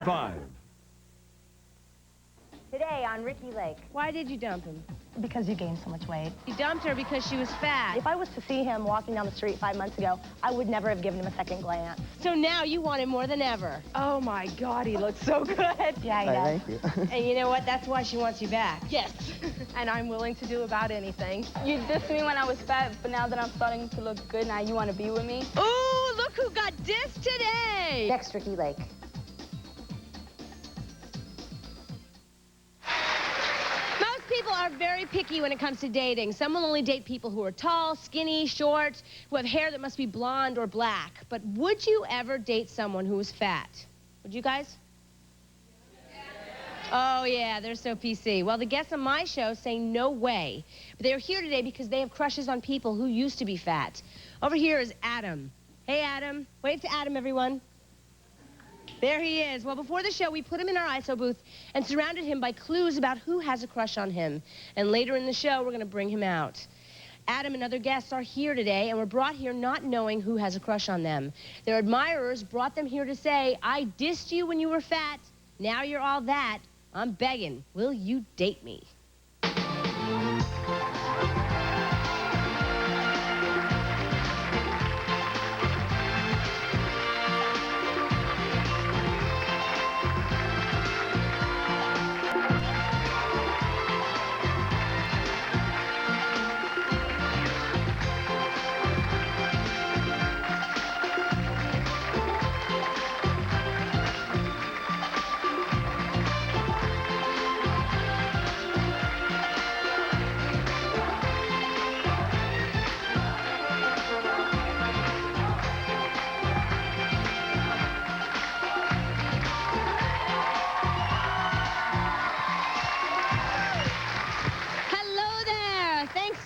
5. Today on Ricki Lake. Why did you dump him? Because you gained so much weight. You dumped her because she was fat. If I was to see him walking down the street 5 months ago, I would never have given him a second glance. So now you want him more than ever. Oh my God, he looks so good. Yeah, he does. Thank you. And you know what? That's why she wants you back. Yes. And I'm willing to do about anything. You dissed me when I was fat, but now that I'm starting to look good, now you want to be with me? Ooh, look who got dissed today. Next, Ricki Lake. People are very picky when it comes to dating. Some will only date people who are tall, skinny, short, who have hair that must be blonde or black. But would you ever date someone who was fat? Would you guys? Oh, yeah, they're so PC. Well, the guests on my show say no way. But they're here today because they have crushes on people who used to be fat. Over here is Adam. Hey, Adam. Wave to Adam, everyone. There he is. Well, before the show, we put him in our ISO booth and surrounded him by clues about who has a crush on him. And later in the show, we're going to bring him out. Adam and other guests are here today, and we're brought here not knowing who has a crush on them. Their admirers brought them here to say, I dissed you when you were fat. Now you're all that. I'm begging. Will you date me?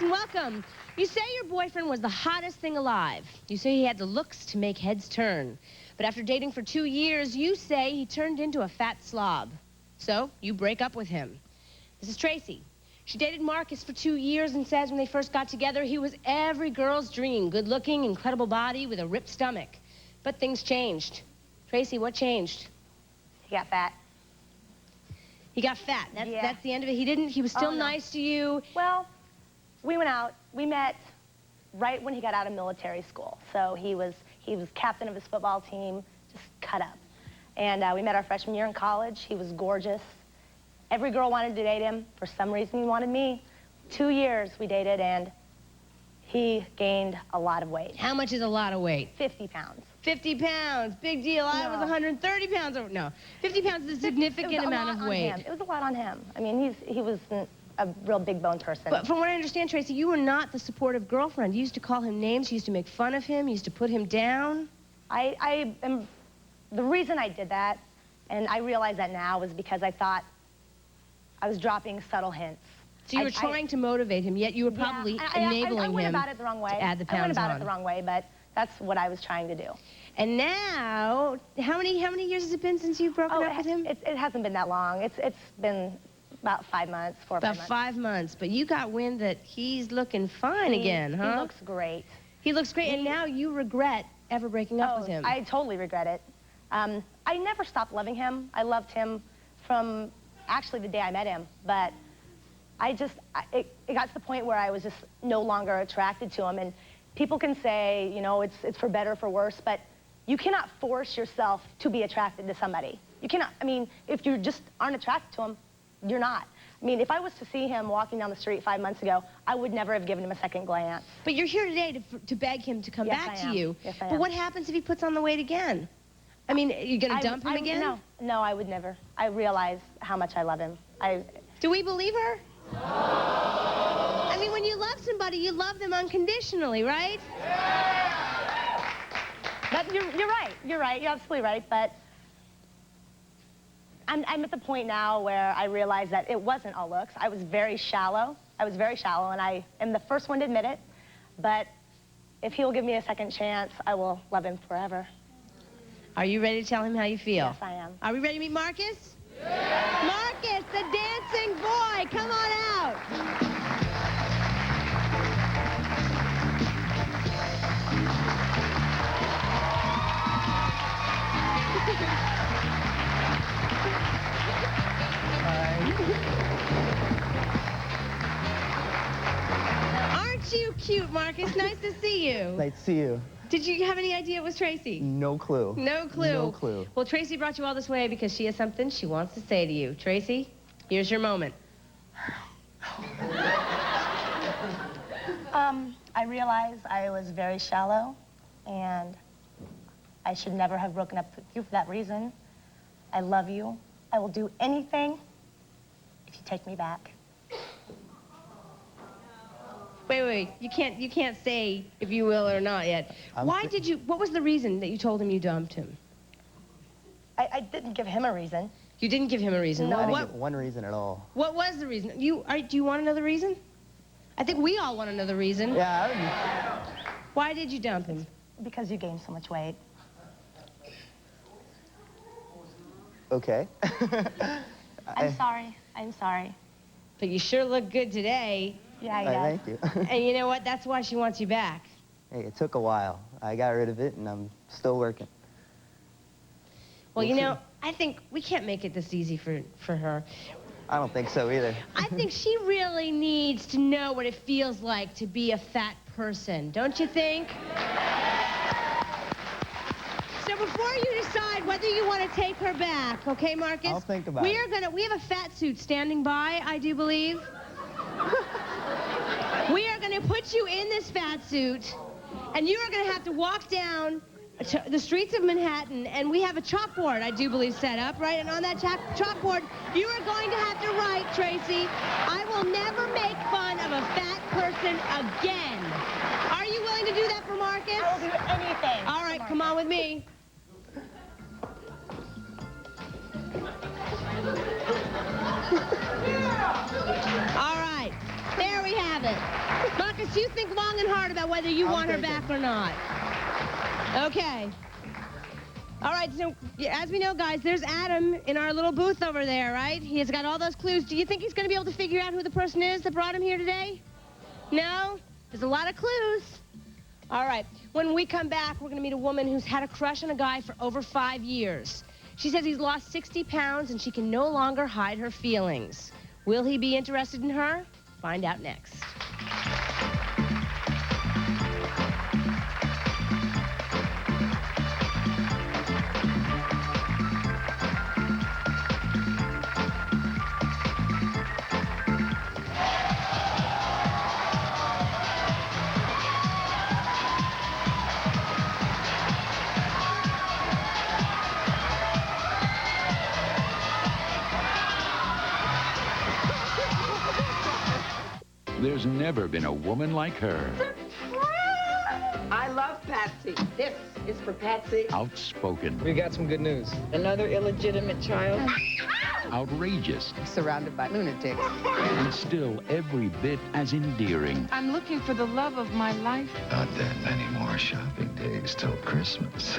Welcome. You say your boyfriend was the hottest thing alive. You say he had the looks to make heads turn. But after dating for 2 years, you say he turned into a fat slob. So you break up with him. This is Tracy. She dated Marcus for 2 years and says when they first got together, he was every girl's dream. Good-looking, incredible body with a ripped stomach. But things changed. Tracy, what changed? He got fat. He got fat. That's the end of it. He was still nice to you. Well, we went out. We met right when he got out of military school. So he was captain of his football team, just cut up. And we met our freshman year in college. He was gorgeous. Every girl wanted to date him. For some reason, he wanted me. 2 years we dated, and he gained a lot of weight. How much is a lot of weight? 50 pounds. 50 pounds, big deal. I was 130 pounds. No, 50 pounds is a significant amount of weight. It was a lot on him. I mean, he was a real big bone person. But from what I understand, Tracy, you were not the supportive girlfriend. You used to call him names, you used to make fun of him, you used to put him down. The reason I did that, and I realize that now, was because I thought I was dropping subtle hints. So you were trying to motivate him, yet you were probably enabling him I went about it the wrong way. To add the pounds I went about it the wrong way, but that's what I was trying to do. And now, how many years has it been since you've broken up with him? It hasn't been that long. It's been about 5 months, 4 or 5 months. About 5 months, but you got wind that he's looking fine again, huh? He looks great. He looks great, and now you regret ever breaking up with him. I totally regret it. I never stopped loving him. I loved him from actually the day I met him, but it got to the point where I was just no longer attracted to him. And people can say, you know, it's for better or for worse, but you cannot force yourself to be attracted to somebody. You cannot. I mean, if you just aren't attracted to him, you're not. I mean, if I was to see him walking down the street 5 months ago, I would never have given him a second glance. But you're here today to beg him to come back to you. Yes, I am. But what happens if he puts on the weight again? I mean, you're going to dump him again? No, I would never. I realize how much I love him. Do we believe her? I mean, when you love somebody, you love them unconditionally, right? You're right. You're right. You're absolutely right. But I'm at the point now where I realize that it wasn't all looks. I was very shallow. And I am the first one to admit it. But if he'll give me a second chance, I will love him forever. Are you ready to tell him how you feel? Yes, I am. Are we ready to meet Marcus? Yeah! Marcus, the dancing boy, come on out. Marcus? Nice to see you. Nice to see you. Did you have any idea it was Tracy? No clue. No clue. No clue. Well, Tracy brought you all this way because she has something she wants to say to you. Tracy, here's your moment. I realize I was very shallow, and I should never have broken up with you for that reason. I love you. I will do anything if you take me back. Wait. You can't say if you will or not yet. What was the reason that you told him you dumped him? I didn't give him a reason. You didn't give him a reason. No. I didn't give one reason at all. What was the reason? Do you want another reason? I think we all want another reason. Yeah. Why did you dump him? Because you gained so much weight. Okay. I'm sorry. I'm sorry. But you sure look good today. Yeah, I Thank you. And you know what? That's why she wants you back. Hey, it took a while. I got rid of it, and I'm still working. Well, you know, I think we can't make it this easy for her. I don't think so either. I think she really needs to know what it feels like to be a fat person, don't you think? So before you decide whether you want to take her back, okay, Marcus? I'll think about it. We have a fat suit standing by, I do believe. We are going to put you in this fat suit, and you are going to have to walk down the streets of Manhattan, and we have a chalkboard, I do believe, set up, right? And on that chalkboard, you are going to have to write, Tracy, I will never make fun of a fat person again. Are you willing to do that for Marcus? I will do anything. All right, come on with me. All right, there we have it. Marcus, you think long and hard about whether you want her back or not. Okay. All right, so as we know, guys, there's Adam in our little booth over there, right? He has got all those clues. Do you think he's going to be able to figure out who the person is that brought him here today? No? There's a lot of clues. All right. When we come back, we're going to meet a woman who's had a crush on a guy for over 5 years. She says he's lost 60 pounds and she can no longer hide her feelings. Will he be interested in her? Find out next. There's never been a woman like her. I love Patsy. This is for Patsy. Outspoken. We got some good news. Another illegitimate child. Outrageous. Surrounded by lunatics. And still every bit as endearing. I'm looking for the love of my life. Not that many more shopping days till Christmas.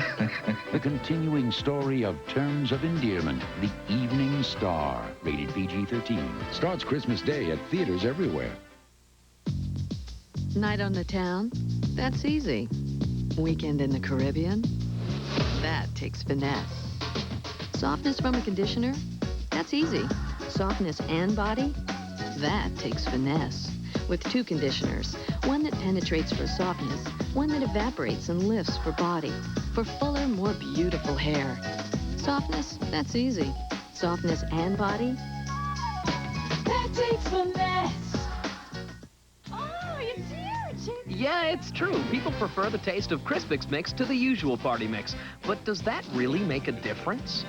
The continuing story of Terms of Endearment, The Evening Star, rated PG-13. Starts Christmas Day at theaters everywhere. Night on the town? That's easy. Weekend in the Caribbean? That takes finesse. Softness from a conditioner? That's easy. Softness and body? That takes finesse. With 2 conditioners, one that penetrates for softness, one that evaporates and lifts for body, for fuller, more beautiful hair. Softness? That's easy. Softness and body? That takes finesse. Yeah, it's true. People prefer the taste of Crispix Mix to the usual party mix. But does that really make a difference?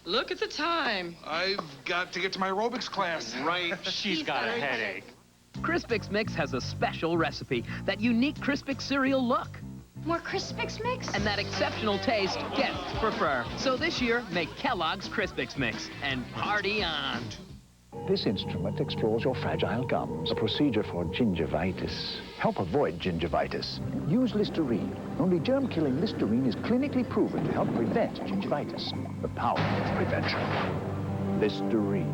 Look at the time. I've got to get to my aerobics class. Right, she's got a headache. Crispix Mix has a special recipe, that unique Crispix cereal look. More Crispix Mix? And that exceptional taste guests prefer. So this year, make Kellogg's Crispix Mix and party on. This instrument explores your fragile gums. A procedure for gingivitis. Help avoid gingivitis. Use Listerine. Only germ-killing Listerine is clinically proven to help prevent gingivitis. The power of prevention. Listerine.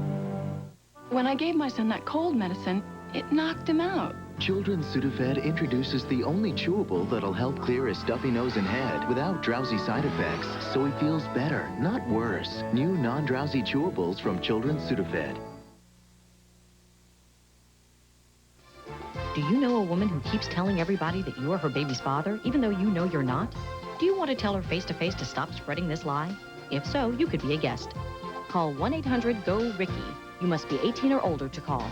When I gave my son that cold medicine, it knocked him out. Children's Sudafed introduces the only chewable that'll help clear his stuffy nose and head without drowsy side effects, so he feels better, not worse. New non-drowsy chewables from Children's Sudafed. Do you know a woman who keeps telling everybody that you're her baby's father, even though you know you're not? Do you want to tell her face-to-face to stop spreading this lie? If so, you could be a guest. Call 1-800-GO-RICKY. You must be 18 or older to call.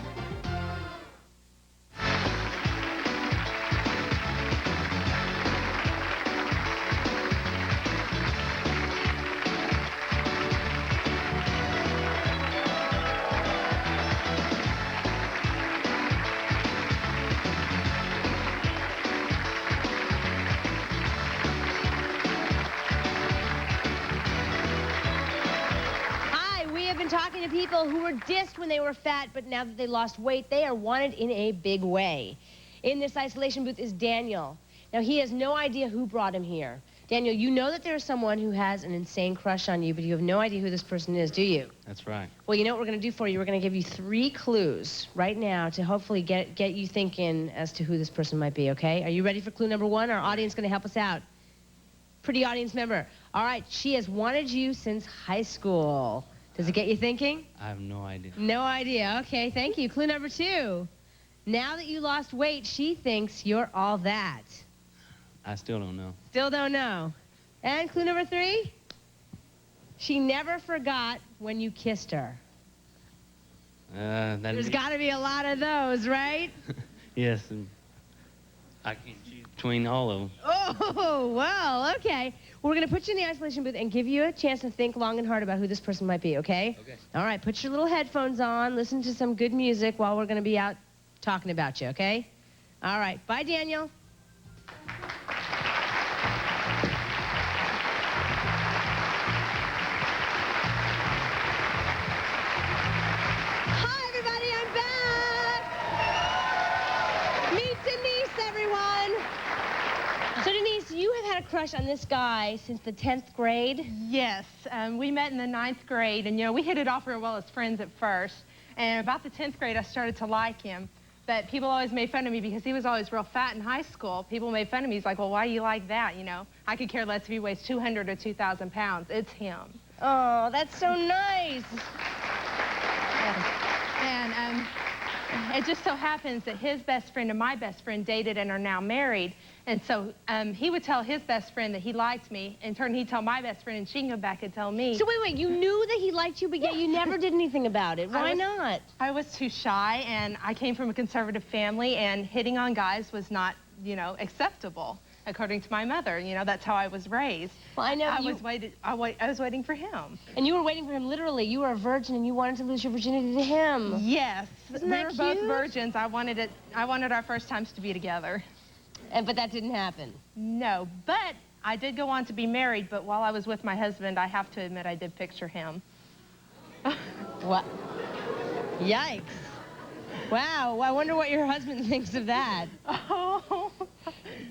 Talking to people who were dissed when they were fat, but now that they lost weight, they are wanted in a big way. In this isolation booth is Daniel. Now, he has no idea who brought him here. Daniel, you know that there's someone who has an insane crush on you, but you have no idea who this person is, do you? That's right. Well, you know what we're going to do for you? We're going to give you 3 clues right now to hopefully get you thinking as to who this person might be, okay? Are you ready for clue number 1? Our audience is going to help us out. Pretty audience member. All right, she has wanted you since high school. Does it get you thinking? I have no idea. No idea. Okay, thank you. Clue number 2. Now that you lost weight, she thinks you're all that. I still don't know. Still don't know. And clue number 3. She never forgot when you kissed her. There's got to be a lot of those, right? Yes. And I can choose between all of them. Oh, well, okay. We're going to put you in the isolation booth and give you a chance to think long and hard about who this person might be, okay? Okay. All right, put your little headphones on, listen to some good music while we're going to be out talking about you, okay? All right, bye, Daniel. Hi, everybody, I'm back. Meet Denise, everyone. So, Denise, you have had a crush on this guy since the 10th grade? Yes. We met in the 9th grade, and, you know, we hit it off real well as friends at first. And about the 10th grade, I started to like him. But people always made fun of me because he was always real fat in high school. People made fun of me. He's like, well, why do you like that, you know? I could care less if he weighs 200 or 2,000 pounds. It's him. Oh, that's so nice. And it just so happens that his best friend and my best friend dated and are now married. And so he would tell his best friend that he liked me. In turn, he'd tell my best friend, and she can go back and tell me. So wait, you knew that he liked you, but yet you never did anything about it. Why not? I was too shy, and I came from a conservative family, and hitting on guys was not, you know, acceptable, according to my mother. You know, that's how I was raised. Well, I know I was waiting for him. And you were waiting for him literally. You were a virgin, and you wanted to lose your virginity to him. Yes. Isn't we that were cute? both virgins. I wanted our first times to be together. But that didn't happen. No, but I did go on to be married, but while I was with my husband, I have to admit I did picture him. What? Yikes. Wow, I wonder what your husband thinks of that. Oh.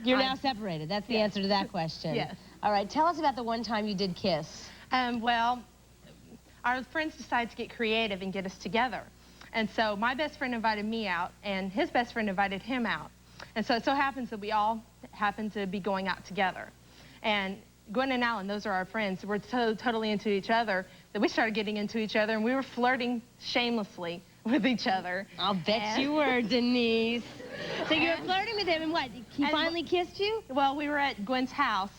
You're now separated. That's the answer to that question. Yes. All right, tell us about the one time you did kiss. Well, our friends decided to get creative and get us together. And so my best friend invited me out, and his best friend invited him out. And so it so happens that we all happen to be going out together. And Gwen and Alan, those are our friends. We're so totally into each other that we started getting into each other, and we were flirting shamelessly with each other. I'll bet you were, Denise. So you were flirting with him, and what? He finally kissed you? Well, we were at Gwen's house,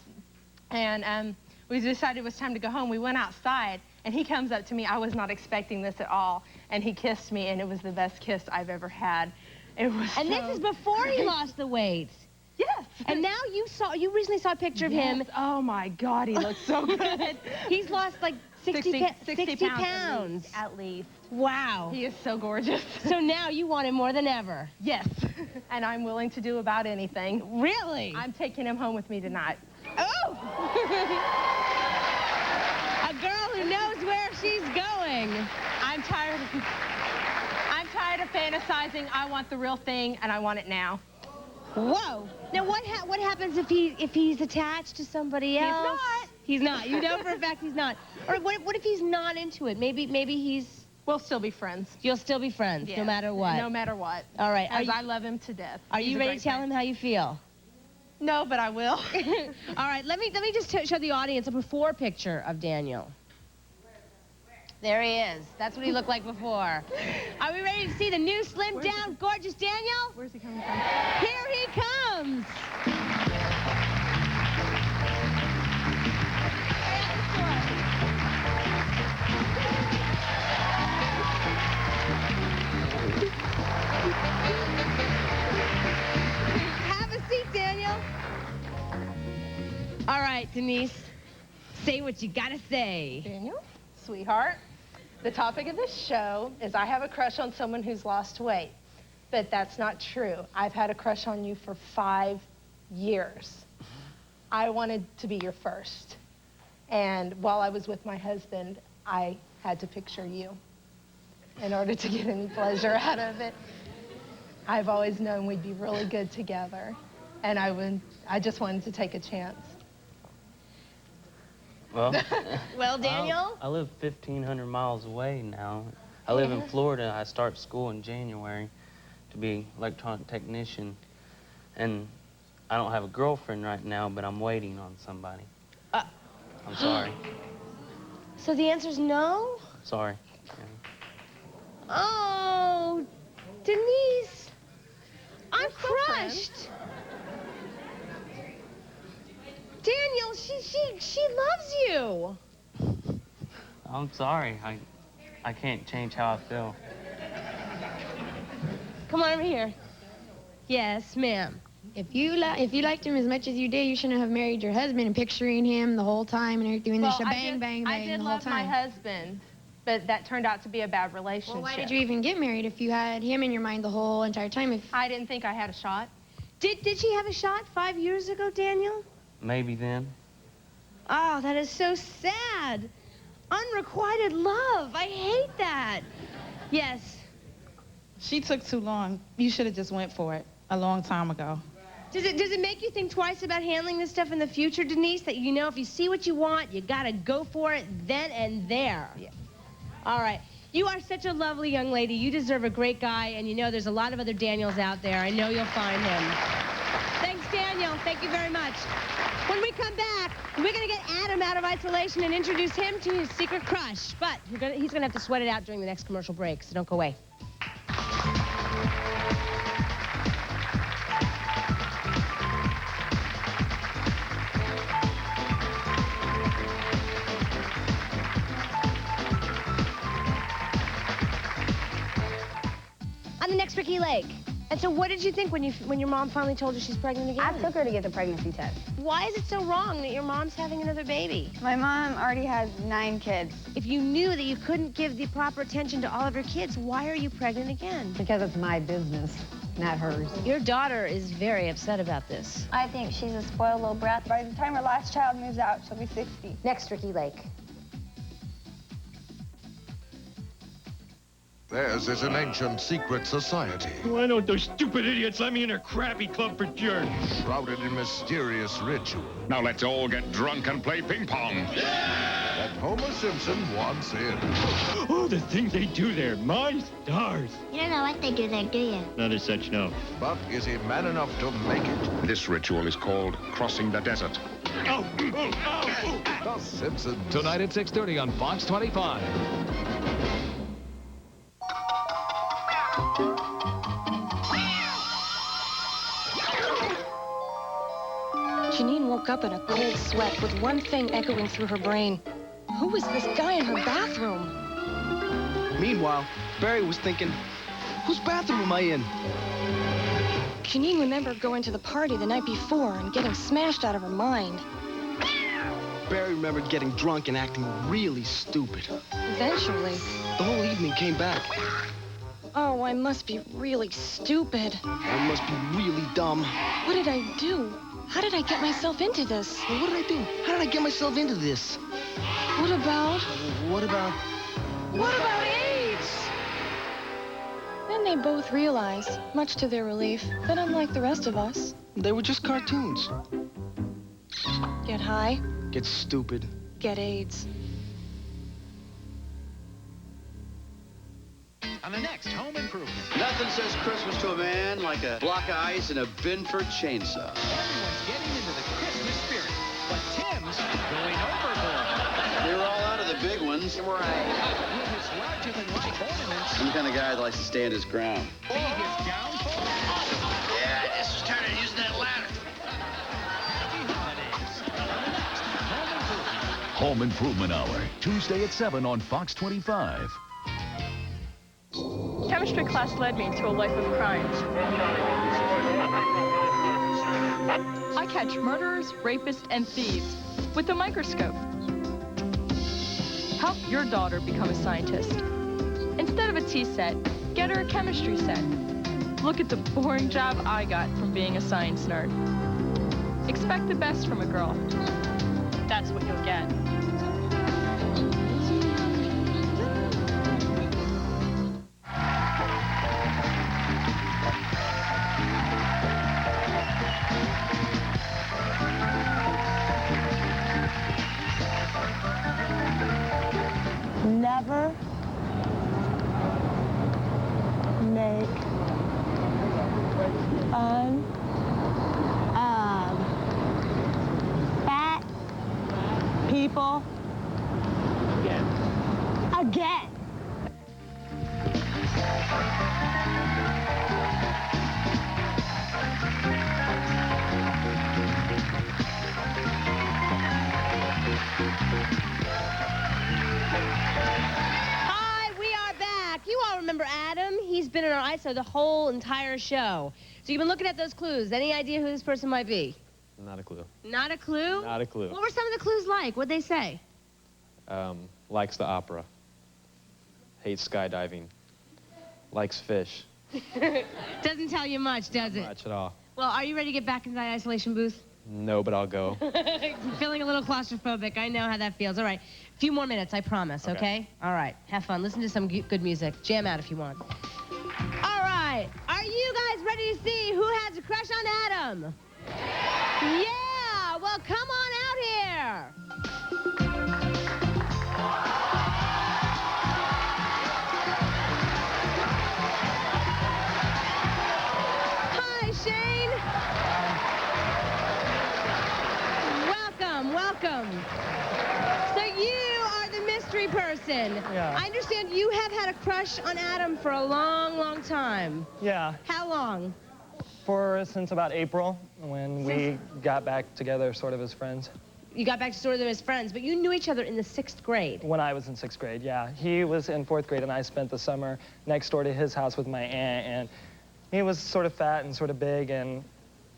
and we decided it was time to go home. We went outside, and he comes up to me. I was not expecting this at all, and he kissed me, and it was the best kiss I've ever had. It was And this is before he lost the weight. Yes. And now you recently saw a picture of him. Oh my God, he looks so good. He's lost like 60 pounds. At least. Wow. He is so gorgeous. So now you want him more than ever. Yes. And I'm willing to do about anything. Really? I'm taking him home with me tonight. Oh! A girl who knows where she's going. I'm tired of fantasizing. I want the real thing, and I want it now. Whoa. Now, what happens if he's attached to somebody else? He's not. He's not. You know for a fact he's not. Or what if he's not into it? Maybe he's... We'll still be friends. You'll still be friends, yes. No matter what? No matter what. All right. I love him to death. Are you ready to tell him how you feel? No, but I will. All right, let me just show the audience a before picture of Daniel. There he is. That's what he looked like before. Are we ready to see the new slimmed down, gorgeous Daniel? Where's he coming from? Here he comes. Have a seat, Daniel. All right, Denise. Say what you gotta say. Daniel, sweetheart, the topic of this show is I have a crush on someone who's lost weight. But that's not true. I've had a crush on you for 5 years. I wanted to be your first. And while I was with my husband, I had to picture you in order to get any pleasure out of it. I've always known we'd be really good together. And I just wanted to take a chance. Well, Well, Daniel? I live 1,500 miles away now. I live in Florida. I start school in January to be electronic technician. And I don't have a girlfriend right now, but I'm waiting on somebody. I'm sorry. So the answer's no? Sorry. Oh, Denise, I'm crushed. Daniel, she loves you. I'm sorry. I can't change how I feel. Come on over here. Yes, ma'am. If you liked him as much as you did, you shouldn't have married your husband and picturing him the whole time and everything, the shebang, bang, bang, I did the whole love my time. husband, but that turned out to be a bad relationship. Well, why did you even get married if you had him in your mind the whole entire time? I didn't think I had a shot. Did she have a shot 5 years ago, Daniel? Maybe then. Oh, that is so sad. Unrequited love. I hate that. Yes. She took too long. You should have just went for it a long time ago. Does it make you think twice about handling this stuff in the future, Denise? That you know if you see what you want, you gotta go for it then and there. Yeah. All right. You are such a lovely young lady. You deserve a great guy, and you know there's a lot of other Daniels out there. I know you'll find him. Thanks, Daniel. Thank you very much. When we come back, we're gonna get Adam out of isolation and introduce him to his secret crush. But he's gonna have to sweat it out during the next commercial break, so don't go away. I'm the next Ricki Lake. And so what did you think when your mom finally told you she's pregnant again? I took her to get the pregnancy test. Why is it so wrong that your mom's having another baby? My mom already has 9 kids. If you knew that you couldn't give the proper attention to all of your kids, why are you pregnant again? Because it's my business, not hers. Your daughter is very upset about this. I think she's a spoiled little brat. By the time her last child moves out, she'll be 60. Next, Ricki Lake. Theirs is an ancient secret society. Why don't those stupid idiots let me in their crappy club for jerks? Shrouded in mysterious ritual. Now let's all get drunk and play ping pong. That Homer Simpson wants in. Oh, the things they do there. My stars. You don't know what they do there, do you? Not as such, no. But is he man enough to make it? This ritual is called crossing the desert. Oh, oh, oh, The Simpsons. Tonight at 6:30 on Fox 25. Janine woke up in a cold sweat with one thing echoing through her brain. Who was this guy in her bathroom? Meanwhile, Barry was thinking, whose bathroom am I in? Janine remembered going to the party the night before and getting smashed out of her mind. Barry remembered getting drunk and acting really stupid. Eventually. The whole evening came back. Oh, I must be really stupid. I must be really dumb. What did I do? How did I get myself into this? Well, what did I do? How did I get myself into this? What about... What about AIDS? Then they both realized, much to their relief, that unlike the rest of us... They were just cartoons. Get high. Get stupid. Get AIDS. On the next Home Improvement. Nothing says Christmas to a man like a block of ice and a Binford chainsaw. Everyone's getting into the Christmas spirit, but Tim's going overboard. They were all out of the big ones. Right. larger-than-life ornaments. I'm the kind of guy that likes to stand his ground. Biggest downfall? Yeah, I just was tired of using that ladder. Home Improvement Hour, Tuesday at 7 on Fox 25. Chemistry class led me to a life of crime. I catch murderers, rapists, and thieves with a microscope. Help your daughter become a scientist. Instead of a tea set, get her a chemistry set. Look at the boring job I got from being a science nerd. Expect the best from a girl. That's what you'll get. Never make fun of fat people again. You all remember Adam. He's been in our ISO the whole entire show. So you've been looking at those clues. Any idea who this person might be? Not a clue. Not a clue? Not a clue. What were some of the clues like? What'd they say? Likes the opera. Hates skydiving. Likes fish. Doesn't tell you much, does it? Not much at all. Well, are you ready to get back into that isolation booth? No, but I'll go. Feeling a little claustrophobic. I know how that feels. All right. A few more minutes, I promise, okay? All right. Have fun. Listen to some good music. Jam out if you want. All right. Are you guys ready to see who has a crush on Adam? Yeah! Well, come on out here. Hi, Shane. Welcome. So you are the mystery person. Yeah. I understand you have had a crush on Adam for a long, long time. Yeah. How long? Since about April, when we got back together sort of as friends. You got back to sort of as friends, but you knew each other in the 6th grade. When I was in 6th grade, yeah. He was in 4th grade, and I spent the summer next door to his house with my aunt, and he was sort of fat and sort of big, and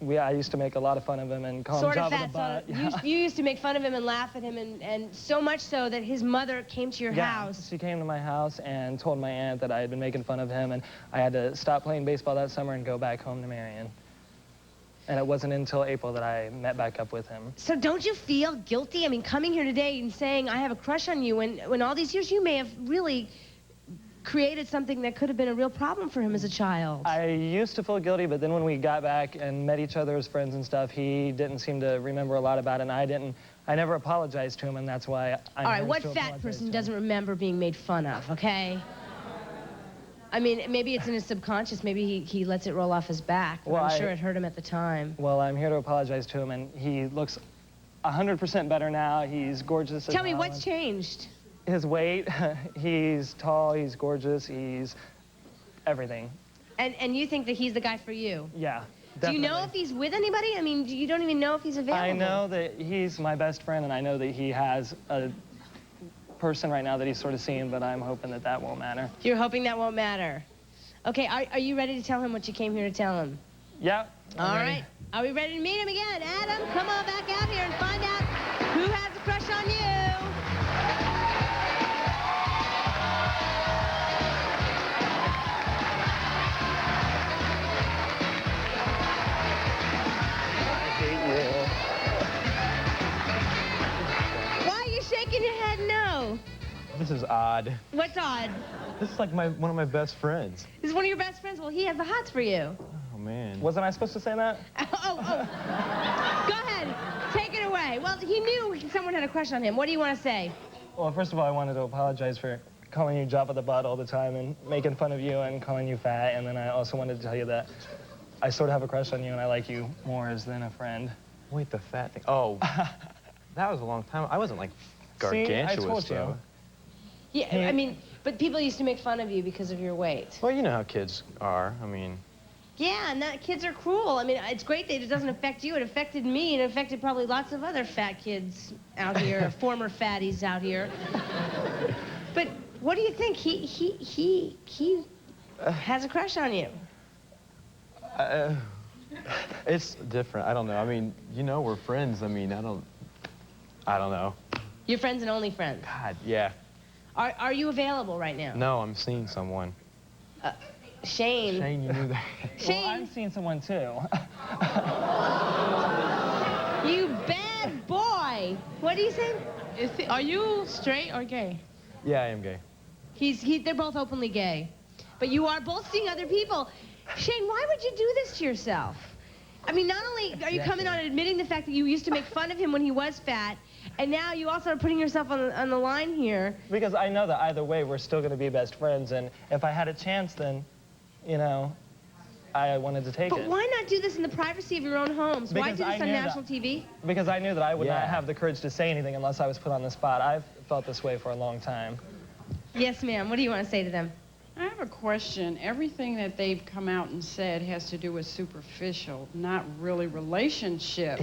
I used to make a lot of fun of him and call him Java the Butt. Yeah. You used to make fun of him and laugh at him, and so much so that his mother came to your house. She came to my house and told my aunt that I had been making fun of him, and I had to stop playing baseball that summer and go back home to Marion. And it wasn't until April that I met back up with him. So don't you feel guilty? I mean, coming here today and saying, I have a crush on you, when all these years you may have really created something that could have been a real problem for him as a child. I used to feel guilty, but then when we got back and met each other as friends and stuff, he didn't seem to remember a lot about it, and I never apologized to him, and that's why All right, what fat person doesn't remember being made fun of, okay? I mean, maybe it's in his subconscious. Maybe he lets it roll off his back, but I'm sure it hurt him at the time. Well, I'm here to apologize to him, and he looks 100% better now. He's gorgeous. Tell me, what's changed? His weight. He's tall, he's gorgeous, he's everything. And you think that he's the guy for you? Yeah, definitely. Do you know if he's with anybody? I mean, you don't even know if he's available. I know that he's my best friend, and I know that he has a person right now that he's sort of seeing, but I'm hoping that that won't matter. You're hoping that won't matter. Okay, are you ready to tell him what you came here to tell him? Yeah. All right. Are we ready to meet him again? Adam, come on back out here and find out who has a crush on you. Shaking your head no. This is odd. What's odd? This is like one of my best friends. This is one of your best friends? Well, he has the hots for you. Oh, man. Wasn't I supposed to say that? Oh. Go ahead. Take it away. Well, he knew someone had a crush on him. What do you want to say? Well, first of all, I wanted to apologize for calling you Java the Butt all the time and making fun of you and calling you fat. And then I also wanted to tell you that I sort of have a crush on you and I like you more as than a friend. Wait, the fat thing. Oh, that was a long time. I wasn't like gargantuous. See, I told you. Though. Yeah, I mean, but people used to make fun of you because of your weight. Well, you know how kids are. I mean... Yeah, and that kids are cruel. I mean, it's great that it doesn't affect you. It affected me, and it affected probably lots of other fat kids out here, former fatties out here. But what do you think? He has a crush on you. It's different. I don't know. I mean, you know, we're friends. I mean, I don't know. You're friends and only friends. God, yeah. Are you available right now? No, I'm seeing someone. Shane. Shane, you knew that. Shane. Well, I'm seeing someone too. You bad boy. What do you say? Are you straight or gay? Yeah, I am gay. They're both openly gay. But you are both seeing other people. Shane, why would you do this to yourself? I mean, not only are you coming on and admitting the fact that you used to make fun of him when he was fat, and now you also are putting yourself on the line here. Because I know that either way, we're still going to be best friends, and if I had a chance, then, you know, I wanted to take it. But why not do this in the privacy of your own homes? Why do this on national TV? Because I knew that I would not have the courage to say anything unless I was put on the spot. I've felt this way for a long time. Yes, ma'am. What do you want to say to them? I have a question. Everything that they've come out and said has to do with superficial, not really relationships.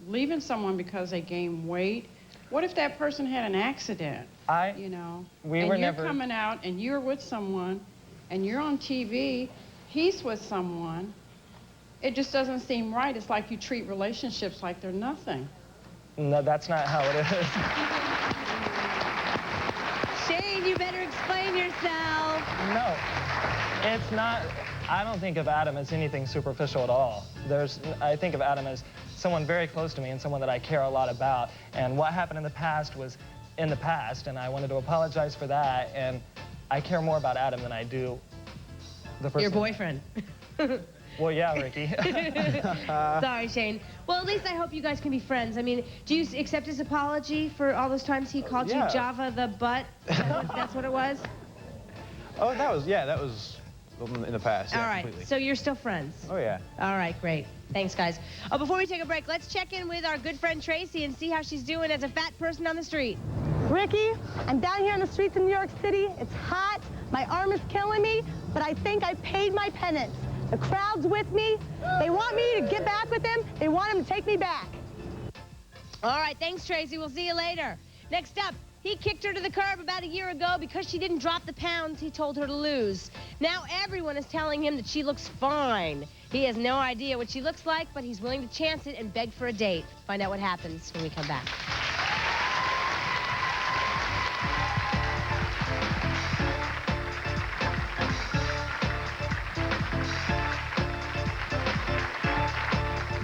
Leaving someone because they gain weight. What if that person had an accident? You know, and you're coming out and you're with someone, and you're on TV. He's with someone. It just doesn't seem right. It's like you treat relationships like they're nothing. No, that's not how it is. Shane, you better explain yourself. No, it's not. I don't think of Adam as anything superficial at all. I think of Adam as someone very close to me and someone that I care a lot about. And what happened in the past was in the past, and I wanted to apologize for that. And I care more about Adam than I do the person. Your boyfriend. Well, yeah, Ricki. Sorry, Shane. Well, at least I hope you guys can be friends. I mean, do you accept his apology for all those times he called you Java the butt? That's what it was? Oh, that was in the past. All right, completely. so you're still friends? Oh, yeah. All right, great. Thanks, guys. Oh, before we take a break, let's check in with our good friend Tracy and see how she's doing as a fat person on the street. Ricki, I'm down here on the streets of New York City. It's hot. My arm is killing me, but I think I paid my penance. The crowd's with me. They want me to get back with them. They want him to take me back. All right, thanks, Tracy. We'll see you later. Next up, he kicked her to the curb about a year ago because she didn't drop the pounds he told her to lose. Now everyone is telling him that she looks fine. He has no idea what she looks like, but he's willing to chance it and beg for a date. Find out what happens when we come back.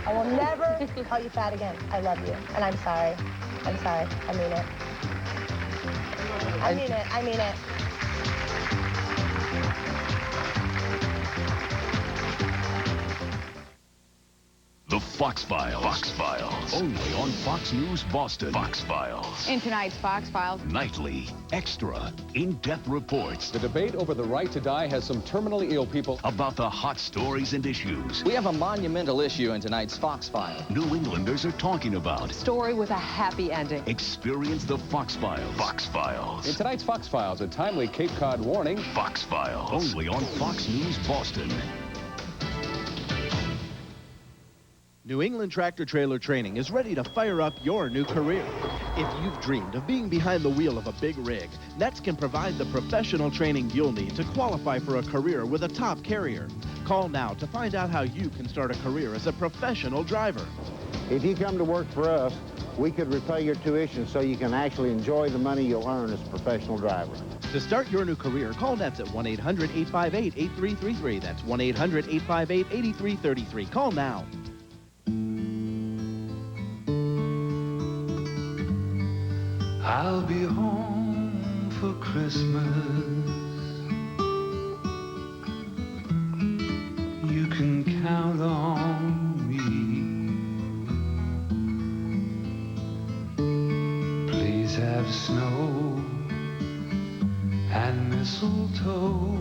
I will never call you fat again. I love you, and I'm sorry. I'm sorry. I mean it. I mean it. I mean it. The Fox Files. Fox Files. Only on Fox News Boston. Fox Files. In tonight's Fox Files. Nightly. Extra. In-depth reports. The debate over the right to die has some terminally ill people. About the hot stories and issues. We have a monumental issue in tonight's Fox Files. New Englanders are talking about. Story with a happy ending. Experience the Fox Files. Fox Files. In tonight's Fox Files, a timely Cape Cod warning. Fox Files. Only on Fox News Boston. New England Tractor Trailer Training is ready to fire up your new career. If you've dreamed of being behind the wheel of a big rig, Nets can provide the professional training you'll need to qualify for a career with a top carrier. Call now to find out how you can start a career as a professional driver. If you come to work for us, we could repay your tuition so you can actually enjoy the money you'll earn as a professional driver. To start your new career, call Nets at 1-800-858-8333. That's 1-800-858-8333. Call now. I'll be home for Christmas. You can count on me. Please have snow and mistletoe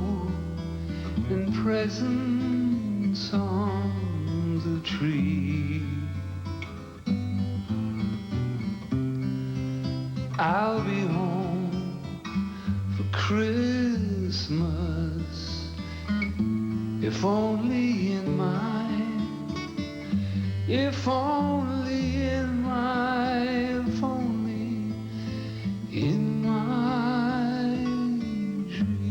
and presents on the tree. I'll be home Christmas, if only in if only in if only in my dreams.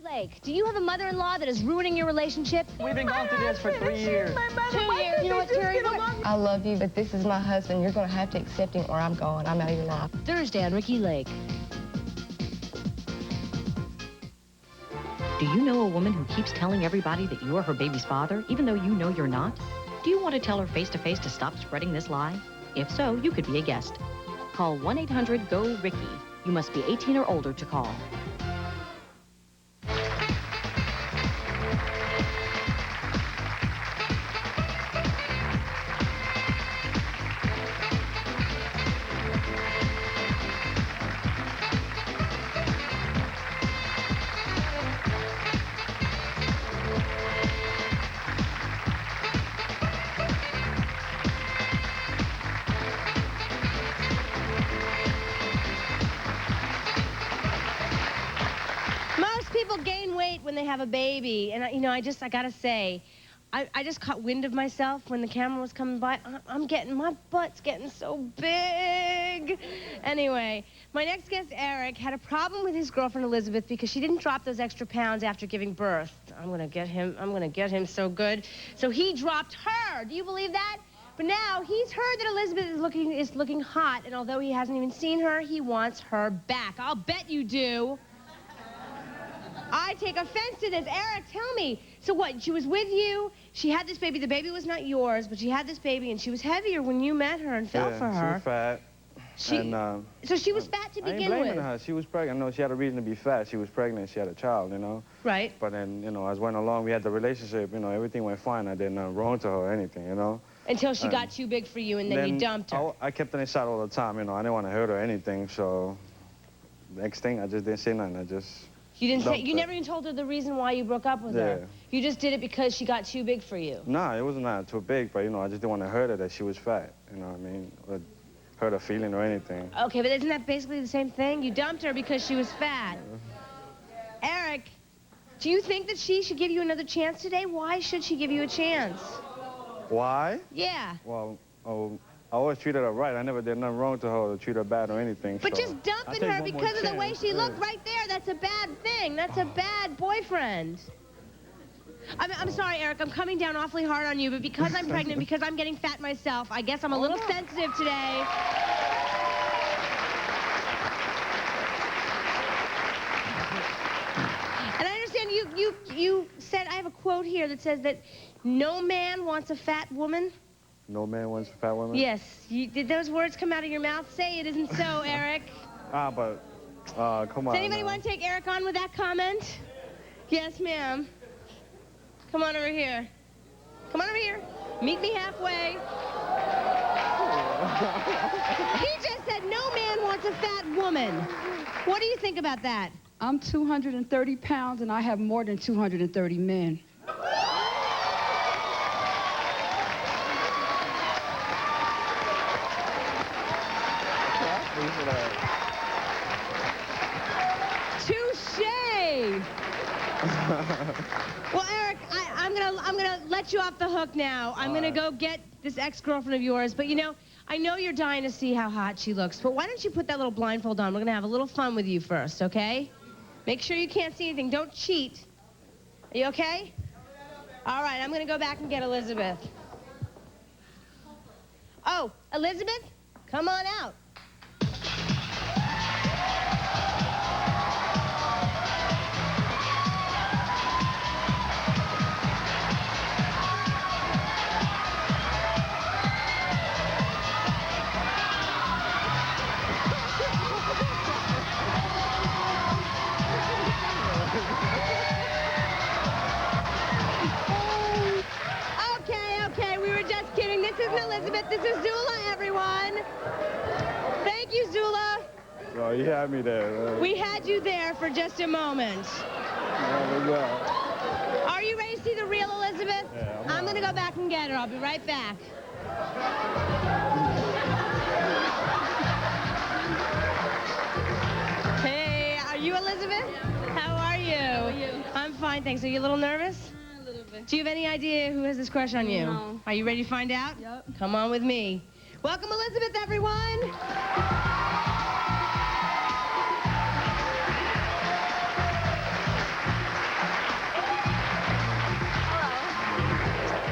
Lake, do you have a mother-in-law that is ruining your relationship? We've been going through this for 3 years. 2 years. You know what, Terry? I love you, but this is my husband. You're going to have to accept him or I'm going. I'm out of your life. Thursday on Ricki Lake. Do you know a woman who keeps telling everybody that you are her baby's father, even though you know you're not? Do you want to tell her face-to-face to stop spreading this lie? If so, you could be a guest. Call 1-800-GO-RICKY. You must be 18 or older to call. People gain weight when they have a baby, and I gotta say, I just caught wind of myself when the camera was coming by. My butt's getting so big. Anyway, my next guest, Eric, had a problem with his girlfriend Elizabeth because she didn't drop those extra pounds after giving birth. I'm gonna get him so good. So he dropped her. Do you believe that? But now he's heard that Elizabeth is looking hot, and although he hasn't even seen her, he wants her back. I'll bet you do. I take offense to this. Eric, tell me. So what, she was with you, she had this baby, the baby was not yours, but she had this baby, and she was heavier when you met her and fell for her. She was fat. So she was fat to begin with? I ain't blaming her. She was pregnant. No, she had a reason to be fat. She was pregnant. She had a child, you know? Right. But then, as went along, we had the relationship, everything went fine. I did nothing wrong to her or anything, Until she got too big for you, and then you dumped her. I kept her inside all the time, I didn't want to hurt her or anything, so next thing, I just didn't say nothing. I just... You never even told her the reason why you broke up with her. You just did it because she got too big for you. Nah, it wasn't that too big, but, I just didn't want to hurt her that she was fat, you know what I mean? Or hurt her feeling or anything. Okay, but isn't that basically the same thing? You dumped her because she was fat. Eric, do you think that she should give you another chance today? Why should she give you a chance? Why? Yeah. Well, I always treated her right. I never did nothing wrong to her or treat her bad or anything. But just dumping her because of the way she looked right there, that's a bad thing. That's a bad boyfriend. I'm sorry, Eric. I'm coming down awfully hard on you, but because I'm pregnant, because I'm getting fat myself, I guess I'm a little sensitive today. And I understand you said, I have a quote here that says that no man wants a fat woman. No man wants a fat woman? Yes. Did those words come out of your mouth? Say it isn't so, Eric. Come on. Does anybody want to take Eric on with that comment? Yes, ma'am. Come on over here. Come on over here. Meet me halfway. He just said no man wants a fat woman. What do you think about that? I'm 230 pounds, and I have more than 230 men. Touche! Well, Eric, I'm gonna let you off the hook now. I'm gonna go get this ex-girlfriend of yours, but I know you're dying to see how hot she looks, but why don't you put that little blindfold on? We're gonna have a little fun with you first, okay? Make sure you can't see anything. Don't cheat. Are you okay? All right, I'm gonna go back and get Elizabeth. Oh, Elizabeth, come on out. Elizabeth. This is Zula, everyone. Thank you, Zula. Oh, you had me there. We had you there for just a moment. Are you ready to see the real Elizabeth? Yeah, I'm going to go back and get her. I'll be right back. Hey, are you Elizabeth? How are you? How are you? I'm fine, thanks. Are you a little nervous? A little bit. Do you have any idea who has this crush on you? No. Are you ready to find out? Yep. Come on with me. Welcome, Elizabeth, everyone. How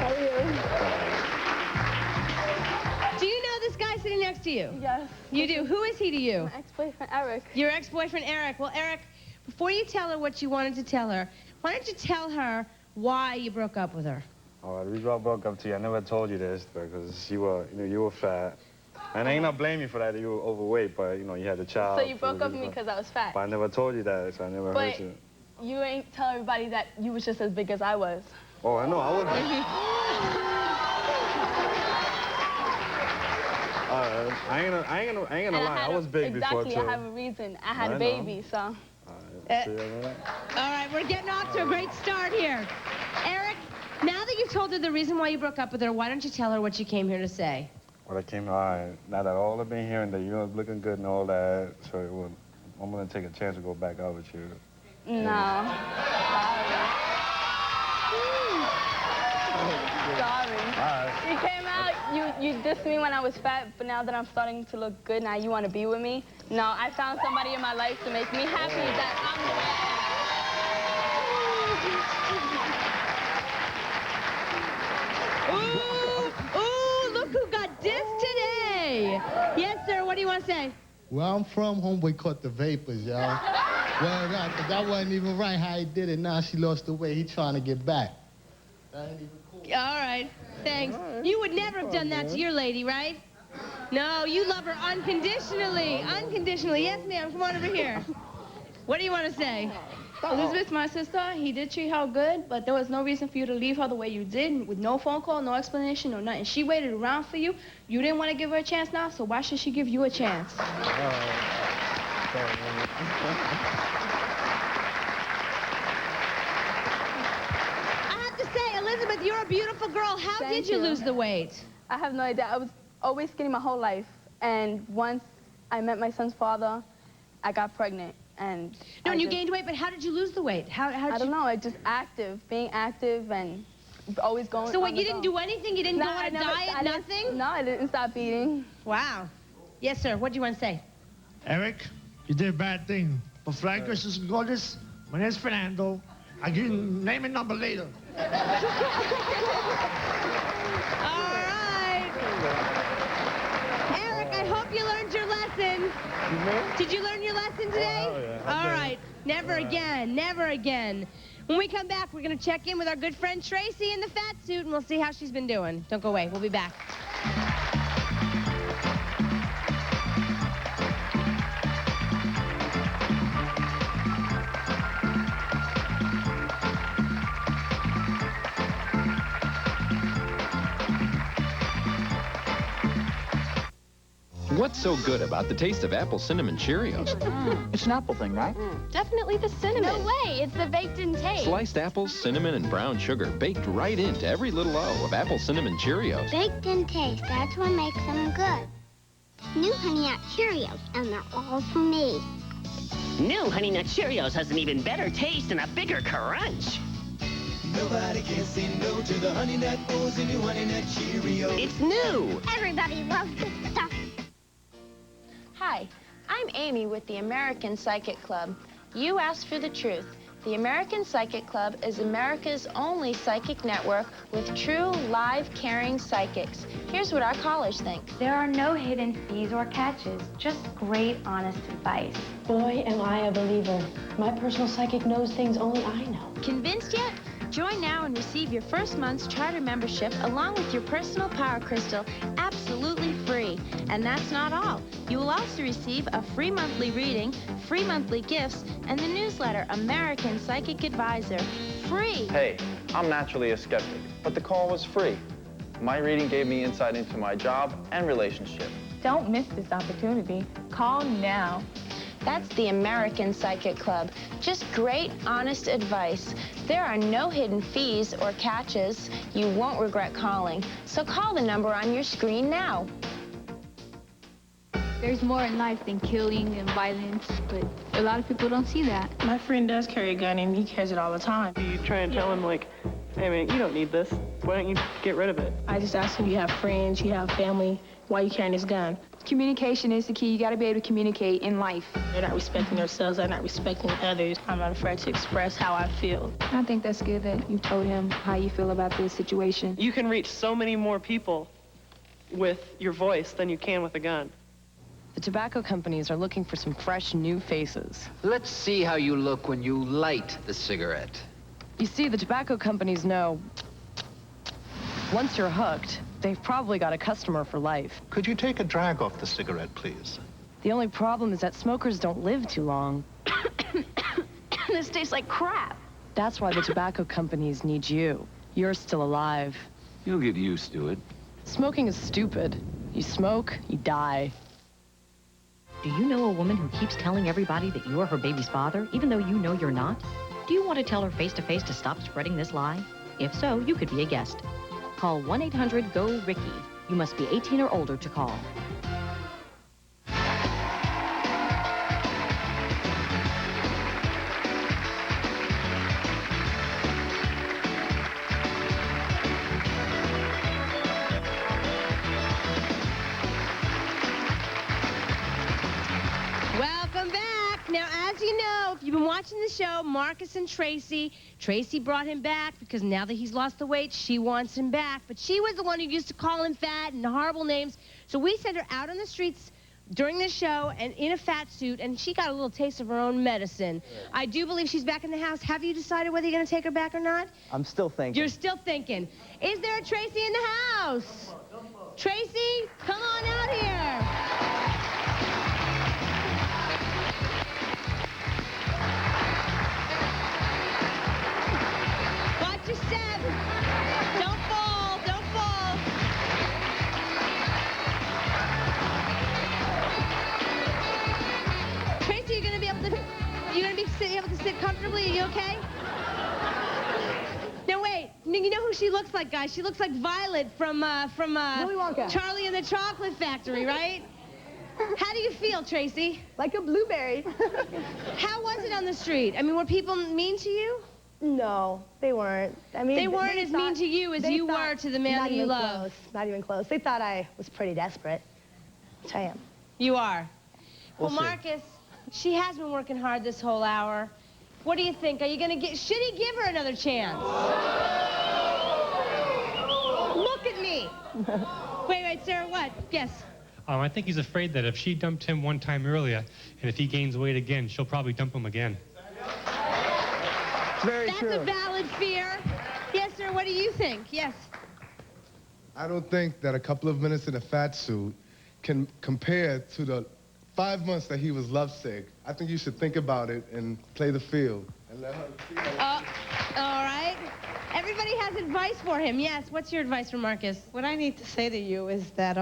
are you? Do you know this guy sitting next to you? Yes. You do. Who is he to you? My ex-boyfriend, Eric. Your ex-boyfriend, Eric. Well, Eric, before you tell her what you wanted to tell her, why don't you tell her why you broke up with her? All right, we broke up to you. I never told you this because you were fat. And I ain't not blame you for that. You were overweight, but, you had a child. So you broke up with me because I was fat. But I never told you that, so I never hurt you. You ain't tell everybody that you was just as big as I was. Oh, I know. I was. I ain't gonna lie. I was big before, too. Exactly. I have a reason. I had a baby, so. All right, we're getting off to a great start here. Eric, now that you've told her the reason why you broke up with her, why don't you tell her what you came here to say? Well, I came, all right, now that all I've been hearing that you're looking good and all that, so I'm going to take a chance to go back out with you. No. Sorry. All right. You came out, you dissed me when I was fat, but now that I'm starting to look good, now you want to be with me? No, I found somebody in my life to make me happy that I'm Ooh, look who got dissed today. Yes, sir, what do you want to say? Where I'm from, homeboy caught the vapors, y'all. Well, because that wasn't even right how he did it. Now she lost the weight. He trying to get back. That ain't even cool. All right, thanks. You would never have done that to your lady, right? No, you love her unconditionally. Unconditionally. Yes, ma'am, come on over here. What do you want to say? Elizabeth's my sister. He did treat her good, but there was no reason for you to leave her the way you did, with no phone call, no explanation, no nothing. She waited around for you. You didn't want to give her a chance now, so why should she give you a chance? I have to say, Elizabeth, you're a beautiful girl. How did you lose the weight? I have no idea. I was always skinny my whole life, and once I met my son's father, I got pregnant. And you gained weight, but how did you lose the weight? I don't know. I just being active and always going. So what, you didn't do anything? You didn't go on a diet, nothing? No, I didn't stop eating. Wow. Yes, sir. What do you want to say? Eric, you did a bad thing. But Frank versus Gorgeous, my name's Fernando. I give you name and number later. All right. Eric, I hope you learned your lesson. Did you learn your lesson today? Oh, yeah. All right. Never again. Never again. When we come back, we're going to check in with our good friend Tracy in the fat suit, and we'll see how she's been doing. Don't go away. We'll be back. What's so good about the taste of apple cinnamon Cheerios? It's an apple thing, right? Definitely the cinnamon. No way, it's the baked-in taste. Sliced apples, cinnamon, and brown sugar baked right into every little O of apple cinnamon Cheerios. Baked-in taste, that's what makes them good. New Honey Nut Cheerios, and they're all for me. New Honey Nut Cheerios has an even better taste and a bigger crunch. Nobody can say no to the Honey Nut O's and new Honey Nut Cheerios. It's new. Everybody loves this stuff. Hi, I'm Amy with the American Psychic Club. You asked for the truth. The American Psychic Club is America's only psychic network with true, live, caring psychics. Here's what our callers think. There are no hidden fees or catches, just great, honest advice. Boy, am I a believer. My personal psychic knows things only I know. Convinced yet? Join now and receive your first month's charter membership along with your personal power crystal absolutely free. And that's not all. You will also receive a free monthly reading, free monthly gifts, and the newsletter American Psychic Advisor. Free! Hey, I'm naturally a skeptic, but the call was free. My reading gave me insight into my job and relationship. Don't miss this opportunity. Call now. That's the American Psychic Club. Just great, honest advice. There are no hidden fees or catches. You won't regret calling. So call the number on your screen now. There's more in life than killing and violence, but a lot of people don't see that. My friend does carry a gun, and he carries it all the time. You try and tell him, like, hey, man, you don't need this. Why don't you get rid of it? I just ask him, you have friends, you have family, why are you carrying this gun? Communication is the key. You got to be able to communicate in life. They're not respecting themselves, they're not respecting others. I'm not afraid to express how I feel. I think that's good that you told him how you feel about this situation. You can reach so many more people with your voice than you can with a gun. The tobacco companies are looking for some fresh, new faces. Let's see how you look when you light the cigarette. You see, the tobacco companies know once you're hooked, they've probably got a customer for life. Could you take a drag off the cigarette, please? The only problem is that smokers don't live too long. This tastes like crap. That's why the tobacco companies need you. You're still alive. You'll get used to it. Smoking is stupid. You smoke, you die. Do you know a woman who keeps telling everybody that you're her baby's father, even though you know you're not? Do you want to tell her face-to-face to stop spreading this lie? If so, you could be a guest. Call 1-800-GO-RICKY. You must be 18 or older to call. Welcome back. Now, as you know, if you've been watching the show, Marcus and Tracy brought him back because now that he's lost the weight, she wants him back. But she was the one who used to call him fat and horrible names. So we sent her out on the streets during the show and in a fat suit, and she got a little taste of her own medicine. I do believe she's back in the house. Have you decided whether you're going to take her back or not? I'm still thinking. You're still thinking. Is there a Tracy in the house? Tracy, come on out here. Watch your step. Don't fall, don't fall. Tracy, you're gonna be able to sit comfortably. Are you okay? Now wait, you know who she looks like, guys? She looks like Violet from Willy Wonka. Charlie and the Chocolate Factory, right? How do you feel, Tracy? Like a blueberry. How was it on the street? I mean, were people mean to you? No, they weren't. I mean, They weren't as mean to you as you were to the man that you love. Not even close. They thought I was pretty desperate, which I am. You are. Well, We'll see. Marcus, she has been working hard this whole hour. What do you think? Are you gonna should he give her another chance? Look at me. Wait, Sarah, what? Yes. I think he's afraid that if she dumped him one time earlier, and if he gains weight again, she'll probably dump him again. That's a valid fear. Yes, sir, what do you think? Yes. I don't think that a couple of minutes in a fat suit can compare to the 5 months that he was lovesick. I think you should think about it and play the field. And let her see All right. Everybody has advice for him. Yes, what's your advice for Marcus? What I need to say to you is that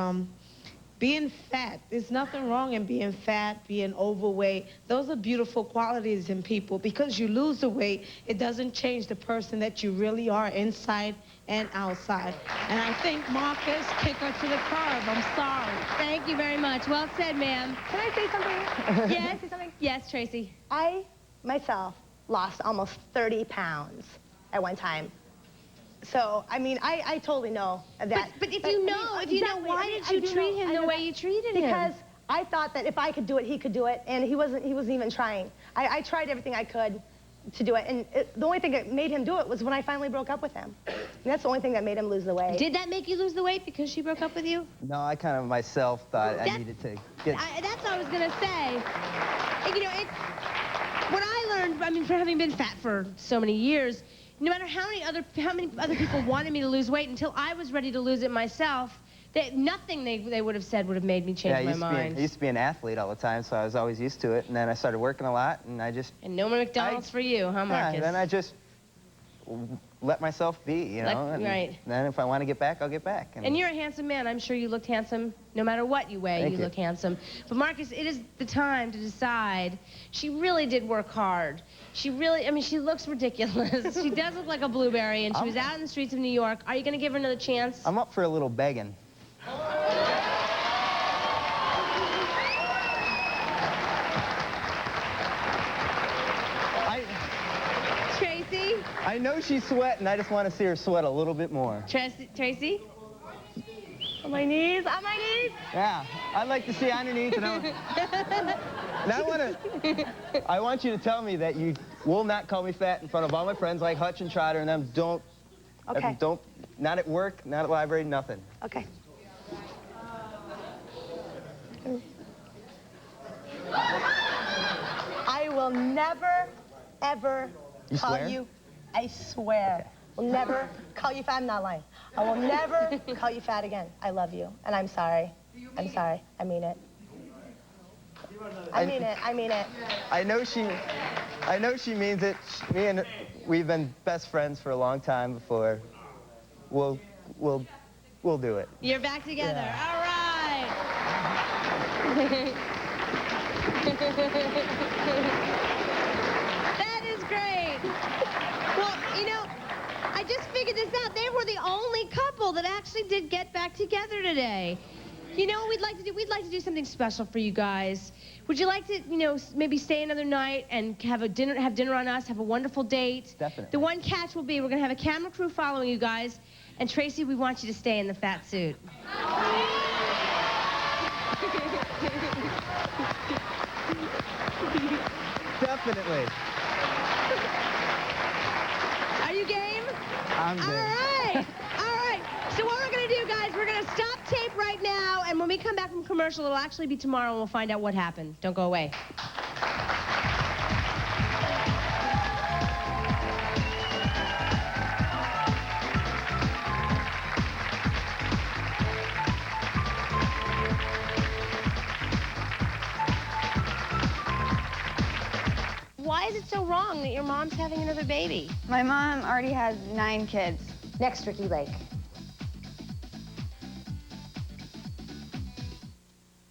being fat, there's nothing wrong in being fat, being overweight. Those are beautiful qualities in people. Because you lose the weight, it doesn't change the person that you really are inside and outside. And I think Marcus kick her to the curb. I'm sorry. Thank you very much. Well said, ma'am. Can I say something? Yes. Can I say something? Yes, Tracy. I, myself, lost almost 30 pounds at one time. So, I mean, I totally know that. But if you know, why did you treat him the way you treated him? Because I thought that if I could do it, he could do it, and he wasn't even trying. I tried everything I could to do it, and the only thing that made him do it was when I finally broke up with him. And that's the only thing that made him lose the weight. Did that make you lose the weight because she broke up with you? No, I kind of myself thought I needed to get... That's what I was going to say. And, you know, what I learned, I mean, for having been fat for so many years, no matter how many other people wanted me to lose weight, until I was ready to lose it myself, nothing they would have said would have made me change my mind. I used to be an athlete all the time, so I was always used to it. And then I started working a lot, and I just... And no more McDonald's for you, huh, Marcus? Yeah, then I just let myself be, you know. Right. And then if I want to get back, I'll get back. And you're a handsome man. I'm sure you looked handsome. No matter what you weigh, Thank you you. look handsome. But Marcus, it is the time to decide. She really did work hard. She really, I mean, she looks ridiculous. She does look like a blueberry, and she was out in the streets of New York. Are you going to give her another chance? I'm up for a little begging. Tracy? I know she's sweating. I just want to see her sweat a little bit more. Tracy? On my knees, on my knees. Yeah, I'd like to see underneath. And I want you to tell me that you will not call me fat in front of all my friends like Hutch and Trotter and them. Don't. Okay. Don't. Not at work, not at library, nothing. Okay. I will never, ever call swear? you. I swear. Will never call you fat. I'm not lying. I will never call you fat again. I love you, and I'm sorry. I'm sorry. I mean it. I mean it. I mean it. I know she means it. Me and we've been best friends for a long time before. We'll do it. You're back together. Yeah. All right. That is great. Well, you know, I just figured this out. They were the only couple that actually did get back together today. You know what we'd like to do? We'd like to do something special for you guys. Would you like to, you know, maybe stay another night and have dinner on us, have a wonderful date? Definitely. The one catch will be we're going to have a camera crew following you guys. And Tracy, we want you to stay in the fat suit. Definitely. Are you game? I'm game. All right. All right. So what we're going to do, guys, we're going to stop tape right now. And when we come back from commercial, it'll actually be tomorrow, and we'll find out what happened. Don't go away. Why is it so wrong that your mom's having another baby? My mom already has 9 kids. Next, Ricki Lake.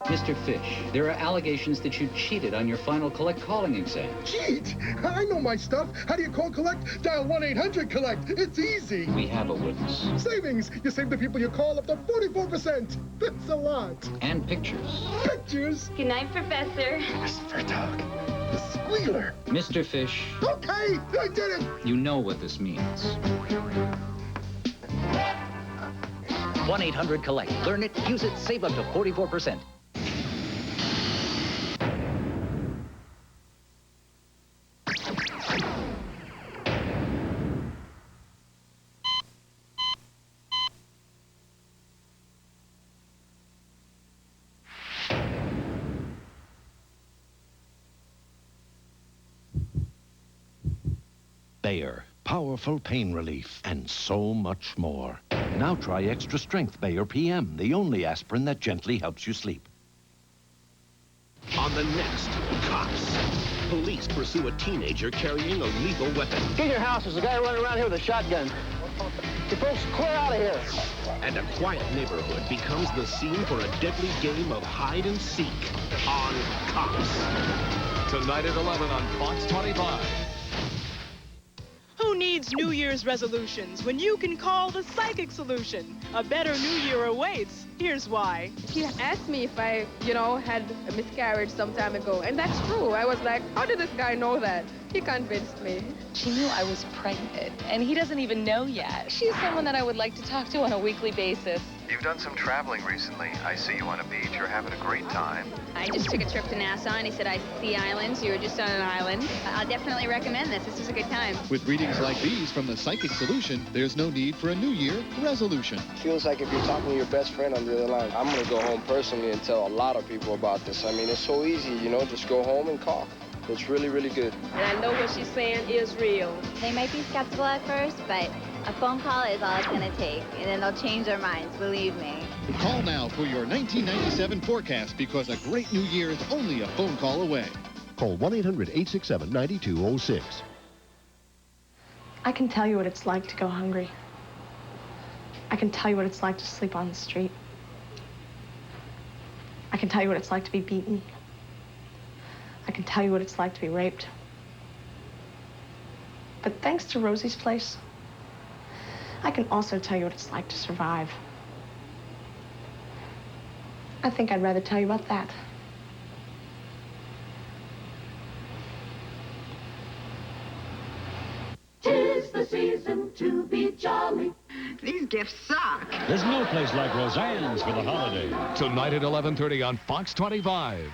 Mr. Fish, there are allegations that you cheated on your final collect calling exam. Cheat? I know my stuff. How do you call collect? Dial 1-800-COLLECT. It's easy. We have a witness. Savings. You save the people you call up to 44%. That's a lot. And pictures. Pictures? Good night, Professor. Whisper talk. The squealer. Mr. Fish. Okay, I did it. You know what this means. 1-800-COLLECT. Learn it, use it, save up to 44%. Bayer, powerful pain relief, and so much more. Now try Extra Strength Bayer PM, the only aspirin that gently helps you sleep. On the next, Cops. Police pursue a teenager carrying a lethal weapon. Get in your house. There's a guy running around here with a shotgun. You folks, clear out of here. And a quiet neighborhood becomes the scene for a deadly game of hide and seek on Cops. Tonight at 11 on Fox 25. Who needs New Year's resolutions when you can call the Psychic Solution? A better New Year awaits. Here's why. He asked me if I, had a miscarriage some time ago, and that's true. I was like, how did this guy know that? He convinced me. She knew I was pregnant, and he doesn't even know yet. She's someone that I would like to talk to on a weekly basis. You've done some traveling recently. I see you on a beach. You're having a great time. I just took a trip to Nassau, and he said, I see islands. You were just on an island. I'll definitely recommend this. This was a good time. With readings like these from the Psychic Solution, there's no need for a New Year resolution. Feels like if you're talking to your best friend on the other line. I'm going to go home personally and tell a lot of people about this. I mean, it's so easy, just go home and talk. It's really, really good. And I know what she's saying is real. They might be skeptical at first, but a phone call is all it's going to take. And then they'll change their minds, believe me. Call now for your 1997 forecast because a great new year is only a phone call away. Call 1-800-867-9206. I can tell you what it's like to go hungry. I can tell you what it's like to sleep on the street. I can tell you what it's like to be beaten. I can tell you what it's like to be raped. But thanks to Rosie's place, I can also tell you what it's like to survive. I think I'd rather tell you about that. Tis the season to be jolly. These gifts suck. There's no place like Roseanne's for the holiday. Tonight at 11:30 on Fox 25.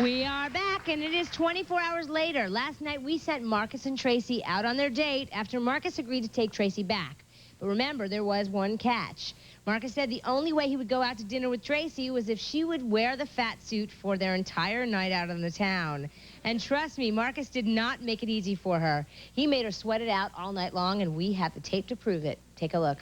We are back, and it is 24 hours later. Last night, we sent Marcus and Tracy out on their date after Marcus agreed to take Tracy back. But remember, there was one catch. Marcus said the only way he would go out to dinner with Tracy was if she would wear the fat suit for their entire night out in the town. And trust me, Marcus did not make it easy for her. He made her sweat it out all night long, and we have the tape to prove it. Take a look.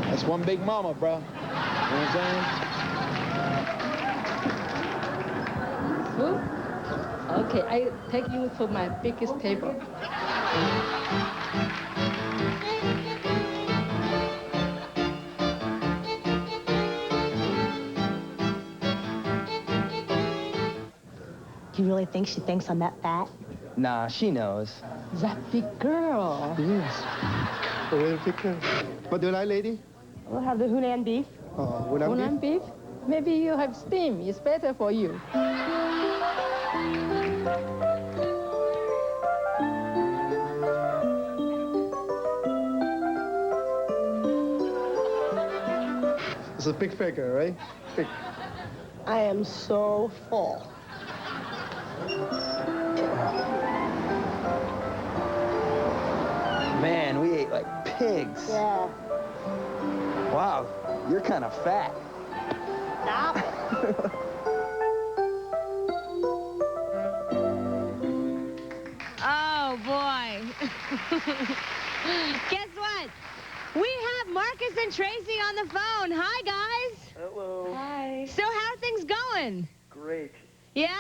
That's one big mama, bro. You know what I'm saying? Swoop? Okay, I take you to my biggest table. You really think she thinks I'm that fat? Nah, she knows. That big girl. Yes. Oh, wait a picture. What do you like, lady? We'll have the Hunan beef. Hunan beef? Maybe you have steam. It's better for you. It's a big figure, right? Big. I am so full. Man, we ate like pigs. Yeah. Wow, you're kind of fat. Stop it. Oh, boy. Guess what? We have Marcus and Tracy on the phone. Hi, guys. Hello. Hi. So how are things going? Great. Yeah?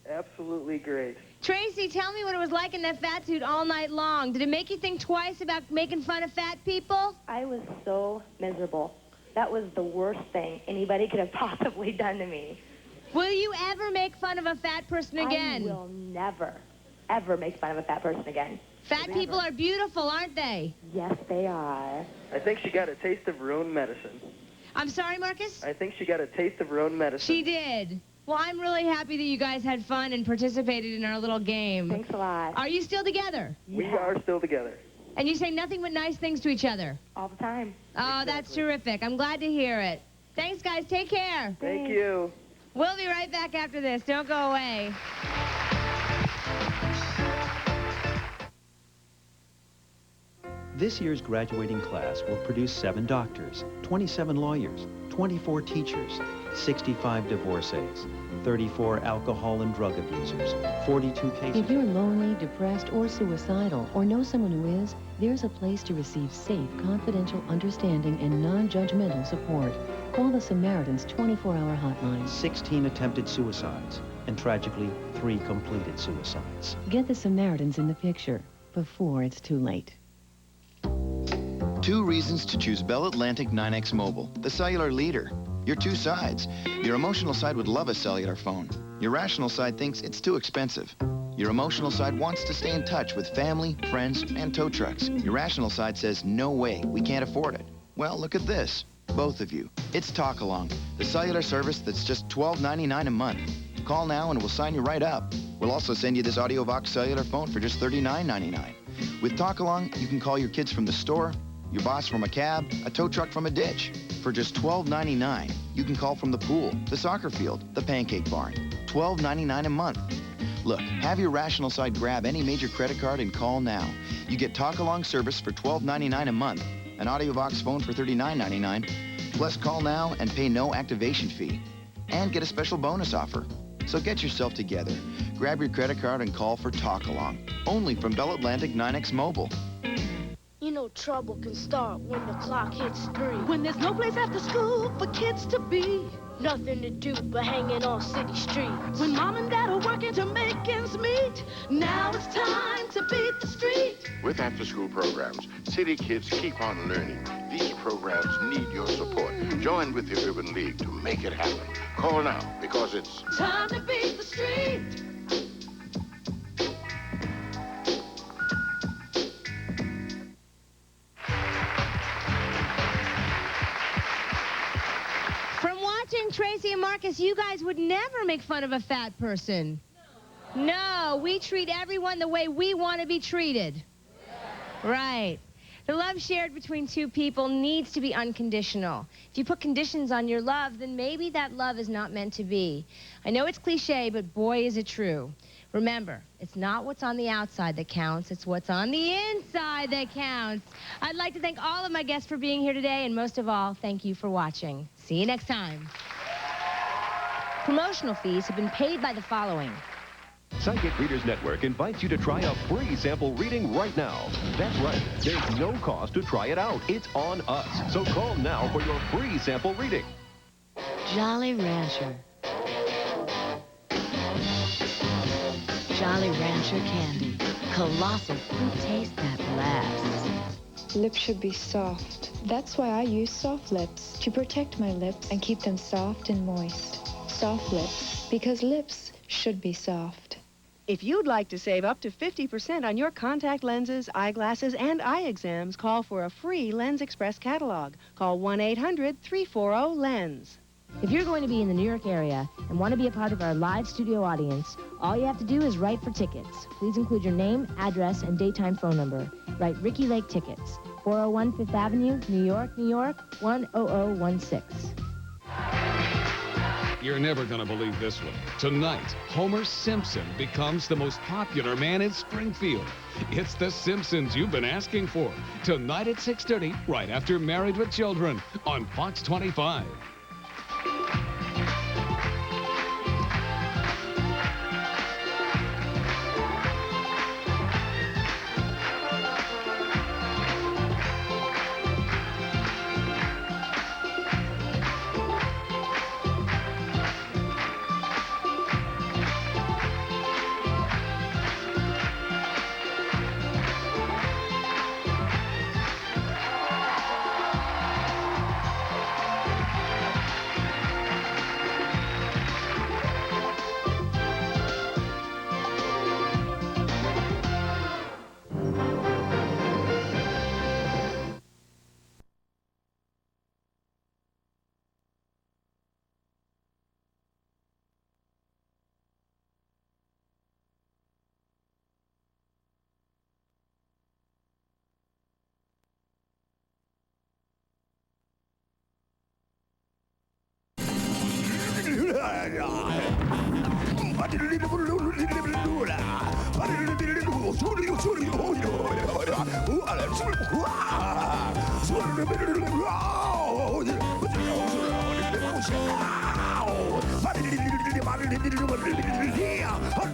Absolutely great. Tracy, tell me what it was like in that fat suit all night long. Did it make you think twice about making fun of fat people? I was so miserable. That was the worst thing anybody could have possibly done to me. Will you ever make fun of a fat person again? I will never, ever make fun of a fat person again. Fat people are beautiful, aren't they? Yes, they are. I think she got a taste of her own medicine. I'm sorry, Marcus? I think she got a taste of her own medicine. She did. Well, I'm really happy that you guys had fun and participated in our little game. Thanks a lot. Are you still together? We are still together. And you say nothing but nice things to each other? All the time. Oh, that's terrific. I'm glad to hear it. Thanks, guys. Take care. Thank you. We'll be right back after this. Don't go away. This year's graduating class will produce 7 doctors, 27 lawyers, 24 teachers, 65 divorcees, 34 alcohol and drug abusers, 42 cases... If you're lonely, depressed, or suicidal, or know someone who is, there's a place to receive safe, confidential, understanding, and non-judgmental support. Call the Samaritan's 24-hour hotline. 16 attempted suicides, and tragically, 3 completed suicides. Get the Samaritans in the picture before it's too late. 2 reasons to choose Bell Atlantic 9X Mobile, the cellular leader. Your 2 sides. Your emotional side would love a cellular phone. Your rational side thinks it's too expensive. Your emotional side wants to stay in touch with family, friends, and tow trucks. Your rational side says, no way, we can't afford it. Well, look at this. both of you. It's Talk Along, the cellular service that's just $12.99 a month. Call now and we'll sign you right up. We'll also send you this AudioVox cellular phone for just $39.99. With Talk Along, you can call your kids from the store, your boss from a cab, a tow truck from a ditch. For just $12.99, you can call from the pool, the soccer field, the pancake barn. $12.99 a month. Look, have your rational side grab any major credit card and call now. You get Talk Along service for $12.99 a month, an AudioVox phone for $39.99, plus call now and pay no activation fee, and get a special bonus offer. So get yourself together. Grab your credit card and call for Talk Along. Only from Bell Atlantic 9X Mobile. You know trouble can start when the clock hits 3. When there's no place after school for kids to be. Nothing to do but hanging on city streets. When mom and dad are working to make ends meet. Now it's time to beat the street. With after-school programs, city kids keep on learning. These programs need your support. Join with the Urban League to make it happen. Call now, because it's time to beat the street. From watching Tracy and Marcus, you guys would never make fun of a fat person. No, we treat everyone the way we want to be treated. Right. The love shared between two people needs to be unconditional. If you put conditions on your love, then maybe that love is not meant to be. I know it's cliche, but boy, is it true. Remember, it's not what's on the outside that counts, it's what's on the inside that counts. I'd like to thank all of my guests for being here today, and most of all, thank you for watching. See you next time. Promotional fees have been paid by the following. Psychic Readers Network invites you to try a free sample reading right now. That's right. There's no cost to try it out. It's on us. So call now for your free sample reading. Jolly Rancher. Jolly Rancher candy. Colossal fruit taste that lasts. Lips should be soft. That's why I use Soft Lips to protect my lips and keep them soft and moist. Soft Lips, because lips should be soft. If you'd like to save up to 50% on your contact lenses, eyeglasses, and eye exams, call for a free Lens Express catalog. Call 1-800-340-LENS. If you're going to be in the New York area and want to be a part of our live studio audience, all you have to do is write for tickets. Please include your name, address, and daytime phone number. Write Ricki Lake Tickets, 401 Fifth Avenue, New York, New York, 10016. You're never going to believe this one. Tonight, Homer Simpson becomes the most popular man in Springfield. It's The Simpsons you've been asking for. Tonight at 6:30, right after Married with Children on Fox 25.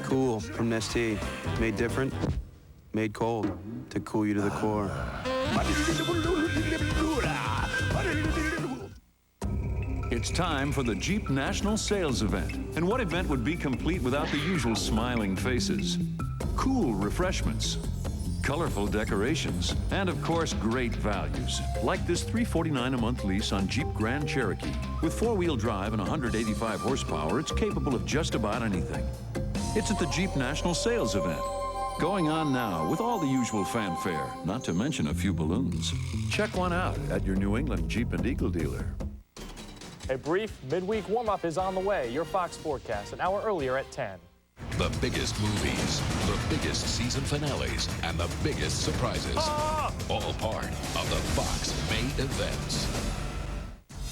Cool from Nestea. Made different, made cold to cool you to the core. It's time for the Jeep National Sales Event. And what event would be complete without the usual smiling faces? Cool refreshments, colorful decorations, and of course, great values. Like this $349 a month lease on Jeep Grand Cherokee. With 4-wheel drive and 185 horsepower, it's capable of just about anything. It's at the Jeep National Sales Event. Going on now with all the usual fanfare, not to mention a few balloons. Check one out at your New England Jeep and Eagle dealer. A brief midweek warm-up is on the way. Your Fox forecast, an hour earlier at 10. The biggest movies, the biggest season finales, and the biggest surprises. All part of the Fox May events.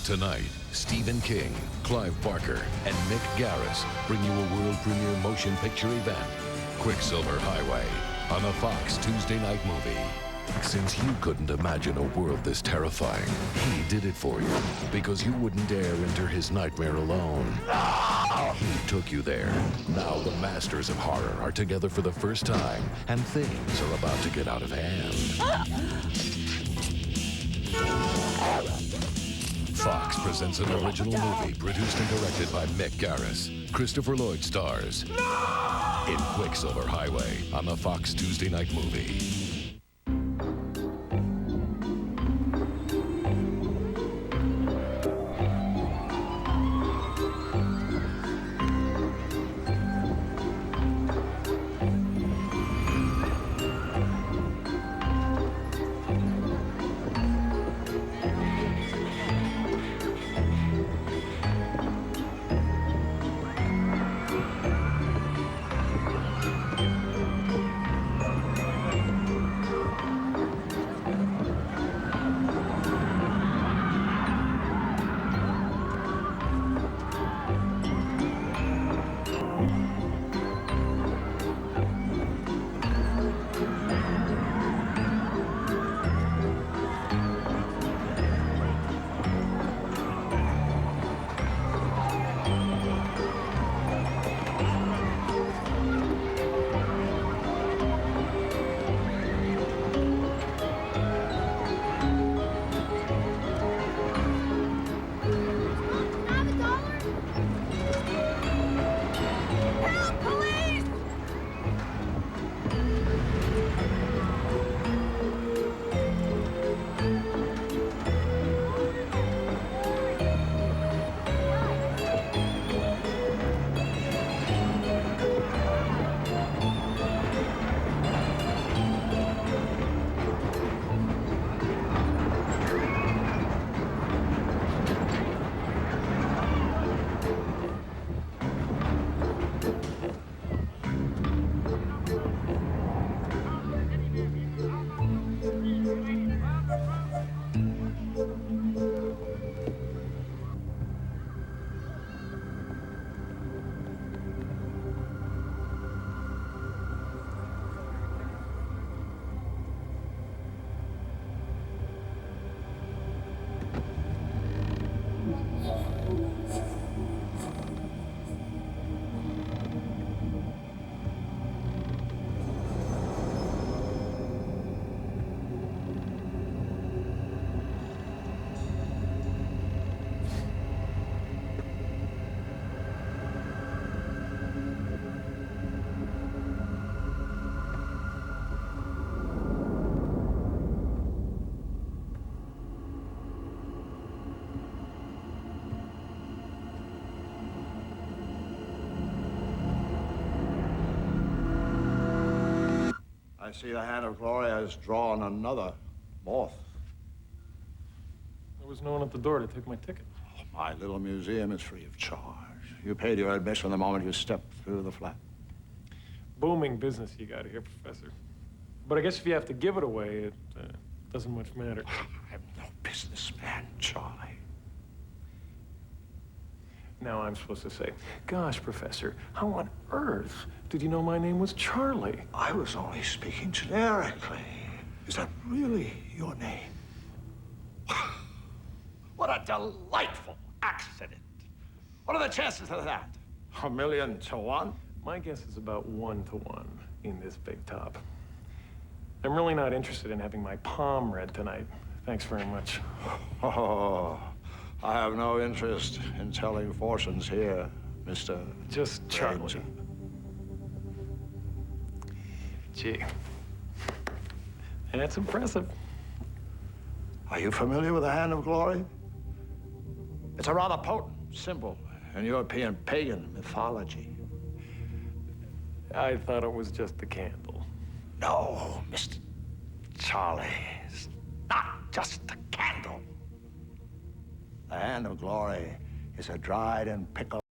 Tonight, Stephen King, Clive Barker, and Mick Garris bring you a world premiere motion picture event, Quicksilver Highway, on the Fox Tuesday night movie. Since you couldn't imagine a world this terrifying, he did it for you because you wouldn't dare enter his nightmare alone. He took you there. Now the masters of horror are together for the first time, and things are about to get out of hand. Fox presents an original movie produced and directed by Mick Garris. Christopher Lloyd stars in Quicksilver Highway on the Fox Tuesday night movie. I see the hand of glory has drawn another moth. There was no one at the door to take my ticket. Oh, my little museum is free of charge. You paid your admission the moment you stepped through the flat. Booming business you got here, Professor. But I guess if you have to give it away, it doesn't much matter. I'm no businessman, Charlie. Now I'm supposed to say, gosh, Professor, how on earth did you know my name was Charlie? I was only speaking generically. Is that really your name? What a delightful accident. What are the chances of that? 1,000,000 to 1? My guess is about 1 to 1 in this big top. I'm really not interested in having my palm read tonight. Thanks very much. Oh, I have no interest in telling fortunes here, Mr. Just Charlie. Gee, that's impressive. Are you familiar with the Hand of Glory? It's a rather potent symbol in European pagan mythology. I thought it was just the candle. No, Mr. Charlie, it's not just a candle. The hand of glory is a dried and pickled